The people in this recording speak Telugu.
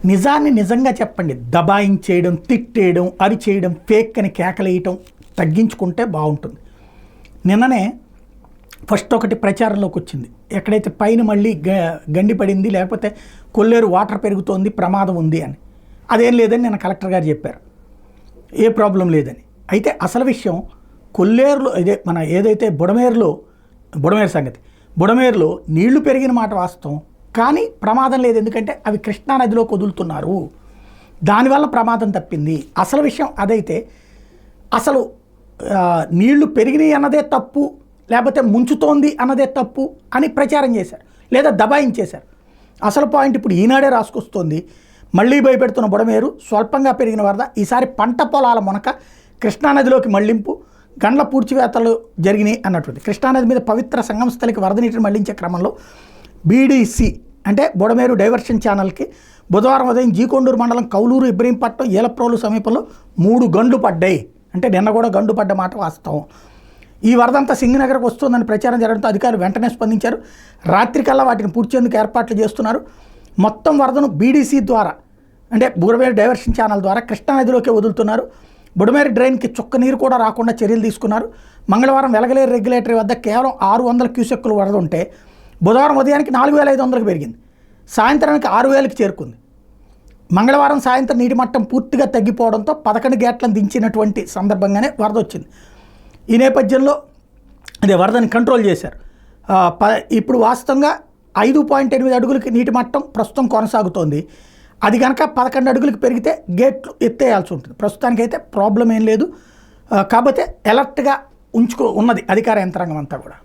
నిజాన్ని నిజంగా చెప్పండి. దబాయించేయడం, తిట్టేయడం, అరిచేయడం, ఫేక్ అని కేకలేయటం తగ్గించుకుంటే బాగుంటుంది. నిన్ననే ఫస్ట్ ఒకటి ప్రచారంలోకి వచ్చింది. ఎక్కడైతే పైన మళ్ళీ గండి పడింది, లేకపోతే కొల్లేరు వాటర్ పెరుగుతోంది, ప్రమాదం ఉంది అని. అదేం లేదని నిన్న కలెక్టర్ గారు చెప్పారు, ఏ ప్రాబ్లం లేదని. అయితే అసలు విషయం కొల్లేరులో మన ఏదైతే బుడమేరు సంగతి, బుడమేరులో నీళ్లు పెరిగిన మాట వాస్తవం, కానీ ప్రమాదం లేదు. ఎందుకంటే అవి కృష్ణానదిలోకి వదులుతున్నారు, దానివల్ల ప్రమాదం తప్పింది. అసలు విషయం అదైతే అసలు నీళ్లు పెరిగినాయి అన్నదే తప్పు, లేకపోతే ముంచుతోంది అన్నదే తప్పు అని ప్రచారం చేశారు, లేదా దబాయించేశారు. అసలు పాయింట్ ఇప్పుడు ఈనాడే రాసుకొస్తోంది. మళ్ళీ భయపెడుతున్న బుడమేరు, స్వల్పంగా పెరిగిన వరద, ఈసారి పంట పొలాల మునక, కృష్ణానదిలోకి మళ్లింపు, గండ్ల పూడ్చివేతలు జరిగినాయి అన్నటువంటి. కృష్ణానది మీద పవిత్ర సంగమ స్థలికి వరద నీటిని మళ్లించే క్రమంలో బీడీసీ అంటే బుడమేరు డైవర్షన్ ఛానల్కి బుధవారం ఉదయం జీకొండూరు మండలం కౌలూరు, ఇబ్రహీంపట్నం, ఏలప్రోలు సమీపంలో 3 గండ్లు పడ్డాయి. అంటే నిన్న కూడా గండు పడ్డ మాట వాస్తవం. ఈ వరదంతా సింగనగర్కి వస్తుందని ప్రచారం జరగడంతో అధికారులు వెంటనే స్పందించారు. రాత్రికల్లా వాటిని పూడ్చేందుకు ఏర్పాట్లు చేస్తున్నారు. మొత్తం వరదను బీడీసీ ద్వారా అంటే బుడమేరు డైవర్షన్ ఛానల్ ద్వారా కృష్ణానదిలోకి వదులుతున్నారు. బుడమేరు డ్రైన్కి చుక్క నీరు కూడా రాకుండా చర్యలు తీసుకున్నారు. మంగళవారం వెలగలేరు రెగ్యులేటరీ వద్ద కేవలం 600 క్యూసెక్కులు వరద ఉంటే బుధవారం ఉదయానికి 4500కి పెరిగింది. సాయంత్రానికి 6000కి చేరుకుంది. మంగళవారం సాయంత్రం నీటి మట్టం పూర్తిగా తగ్గిపోవడంతో 11 గేట్లను దించినటువంటి సందర్భంగానే వరద వచ్చింది. ఈ నేపథ్యంలో వరదని కంట్రోల్ చేశారు. ఇప్పుడు వాస్తవంగా 5.8 అడుగులకి నీటి మట్టం ప్రస్తుతం కొనసాగుతోంది. అది కనుక 11 అడుగులకి పెరిగితే గేట్లు ఎత్తేయాల్సి ఉంటుంది. ప్రస్తుతానికైతే ప్రాబ్లం ఏం లేదు. కాకపోతే అలర్ట్గా ఉన్నది అధికార యంత్రాంగం అంతా కూడా.